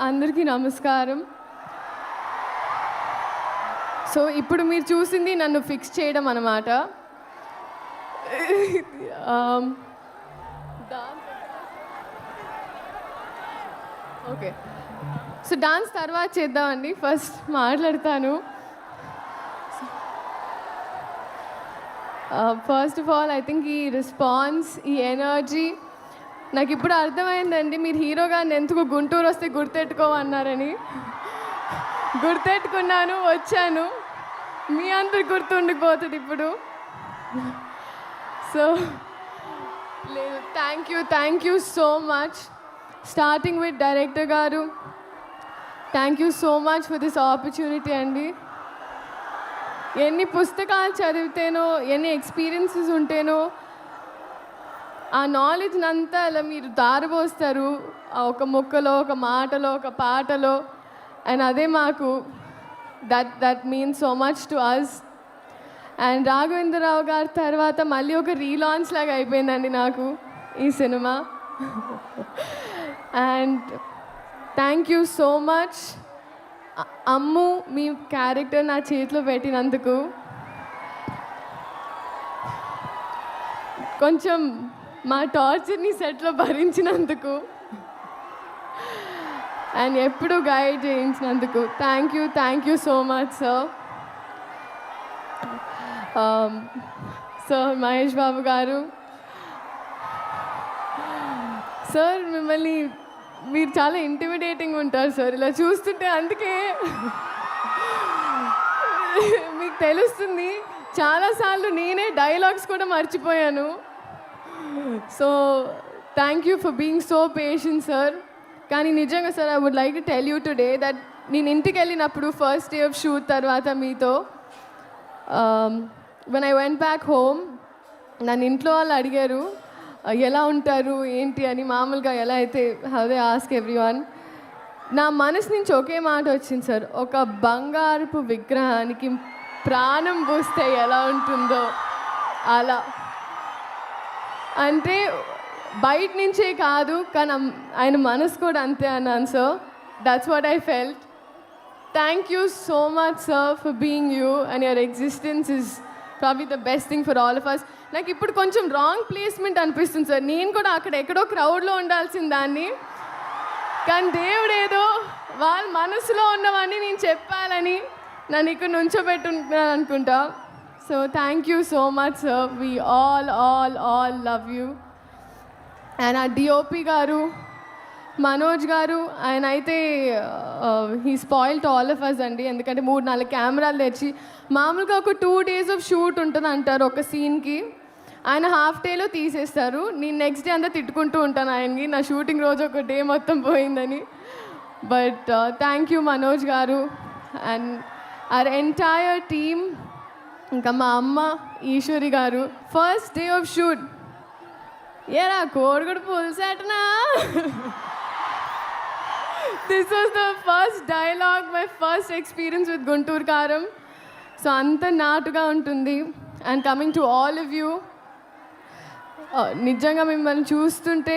అందరికీ నమస్కారం. సో ఇప్పుడు మీరు చూసింది నన్ను ఫిక్స్ చేయడం అన్నమాట. ఓకే, సో డాన్స్ తర్వాత చేద్దామండి. ఫస్ట్ మాట్లాడతాను. First of all I think ఈ రెస్పాన్స్, ఈ ఎనర్జీ నాకు ఇప్పుడు అర్థమైందండి. మీరు హీరో గారిని ఎందుకు గుంటూరు వస్తే గుర్తెట్టుకోమన్నారని. గుర్తెట్టుకున్నాను, వచ్చాను. మీ అందరు గుర్తుండిపోతుంది ఇప్పుడు. సో లేదు, thank you so much. Starting with director garu, thank you so much for this opportunity అండి. ఎన్ని పుస్తకాలు చదివితేనో, ఎన్ని ఎక్స్పీరియన్సెస్ ఉంటేనో ఆ నాలెడ్జ్ని అంతా అలా మీరు దారబోస్తారు ఒక ముక్కలో, ఒక మాటలో, ఒక పాటలో. అండ్ అదే మాకు that means so much to us. And Raghavendra Rao గారి తర్వాత మళ్ళీ ఒక రీలాంచ్ లాగా అయిపోయిందండి నాకు ఈ సినిమా. And thank you so much Ammu, మీ క్యారెక్టర్ నా చేతిలో పెట్టినందుకు. కొంచెం మా టార్చర్ని సెట్లో భరించినందుకు అండ్ ఎప్పుడు గైడ్ చేయించినందుకు thank you so much sir. Sir Mahesh Babu garu, sir మిమ్మల్ని మీరు చాలా ఇంటిమిడేటింగ్ ఉంటారు సార్. ఇలా చూస్తుంటే అందుకే మీకు తెలుస్తుంది. చాలాసార్లు నేనే డైలాగ్స్ కూడా మర్చిపోయాను. So thank you for being so patient sir. కానీ నిజంగా sir, I would like to tell you today that నేను ఇంటికి వెళ్ళినప్పుడు ఫస్ట్ డే ఆఫ్ షూట్ తర్వాత మీతో when I went back home, నన్ను ఇంట్లో వాళ్ళు అడిగారు ఎలా ఉంటారు ఏంటి అని. మామూలుగా ఎలా అయితే హౌ దే ఆస్క్ ఎవ్రీవన్, నా మనసు నుంచి ఒకే మాట వచ్చింది సార్. ఒక బంగారపు విగ్రహానికి ప్రాణం పోస్తే ఎలా ఉంటుందో అలా. అంటే బయట నుంచే కాదు, కానీ ఆయన మనసు కూడా అంతే అన్నాను sir. That's what I felt. Thank you so much sir for being you and your existence is probably the best thing for all of us. నాకు ఇప్పుడు కొంచెం రాంగ్ ప్లేస్మెంట్ అనిపిస్తుంది సార్. నేను కూడా అక్కడ ఎక్కడో క్రౌడ్లో ఉండాల్సిన దాన్ని, కానీ దేవుడు ఏదో వాళ్ళ మనసులో ఉన్నవన్నీ నేను చెప్పాలని నన్ను ఇక్కడ నుంచోబెట్టుకుంటున్నాను అనుకుంటా. So thank you so much sir. We all love you. And ఆ డిఓపి గారు మనోజ్ గారు, ఆయన అయితే he spoiled all of us అండి. ఎందుకంటే 3-4 కెమెరాలు తెచ్చి, మామూలుగా ఒక 2 days ఆఫ్ షూట్ ఉంటుంది అంటారు ఒక సీన్కి, ఆయన హాఫ్ డేలో తీసేస్తారు. నేను నెక్స్ట్ డే అంతా తిట్టుకుంటూ ఉంటాను ఆయనకి, నా షూటింగ్ రోజు ఒక డే మొత్తం పోయిందని. బట్ థ్యాంక్ యూ మనోజ్ గారు అండ్ అవర్ ఎంటైర్ టీమ్. ఇంకా మా అమ్మ ఈశ్వరి గారు, ఫస్ట్ డే ఆఫ్ షూట్ ఏరా కోడిగుడు పులిసేటనా. This was the first dialogue, my first experience with Guntur Kaaram. So అంత నాటుగా ఉంటుంది. And coming to all of you, నిజంగా మిమ్మల్ని చూస్తుంటే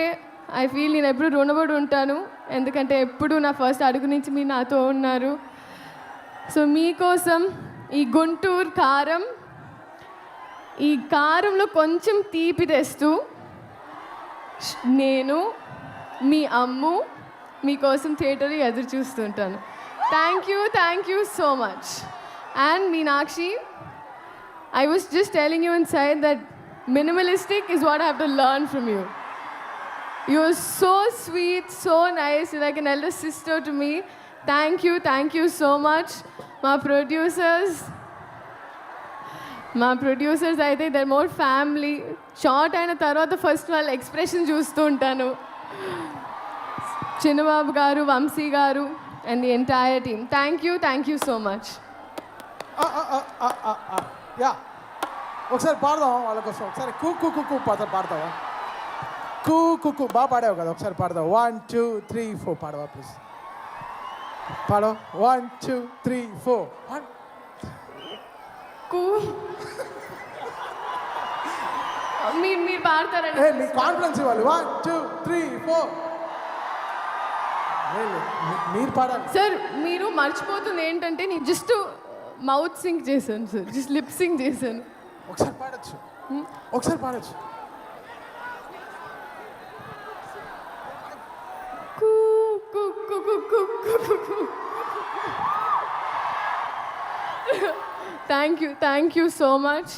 ఐ ఫీల్ నేను ఎప్పుడు రుణపడి ఉంటాను. ఎందుకంటే ఎప్పుడు నా ఫస్ట్ అడుగు నుంచి మీరు నాతో ఉన్నారు. సో మీకోసం ఈ గుంటూరు కారం, ఈ కారంలో కొంచెం తీపి తెస్తూ నేను మీ అమ్ము మీకోసం థియేటర్లో ఎదురు చూస్తుంటాను. Thank you so much. And Meenakshi, I was just telling you inside that minimalistic is what I have to learn from you. You are so sweet, so nice, you're like an elder sister to me. Thank you so much. My producers అయితే they're more family. Short అయిన తర్వాత first వాళ్ళ expression చూస్తూ ఉంటాను. చిన్నబాబు గారు, వంశీ గారు and the entire team, thank you so much. Yeah, ఒకసారి పాడదామా వాళ్ళ కోసం? ఒకసారి కూ కూ కూ కూ పాడతావా? కూ కూ కూ బాగా పాడావు కదా, ఒకసారి పాడదావు. 1 2 3 4 పాడవా ప్లీజ్? పాడో. 1 2 3 4. కూ మీరు పాడతారండి. ఏ నీ కాన్ఫిడెన్స్ ఇవ్వాలి 1 2 3 4 మీరు పాడాలి సార్ మీరు మర్చిపోతుంది ఏంటంటే నేను జస్ట్ మౌత్ సింగ్ చేశాను సార్, జస్ట్ లిప్ సింగ్ చేశాను. ఒకసారి పాడొచ్చు ఒకసారి పాడొచ్చు కూ కు కు కు కు కు కు. Thank you so much.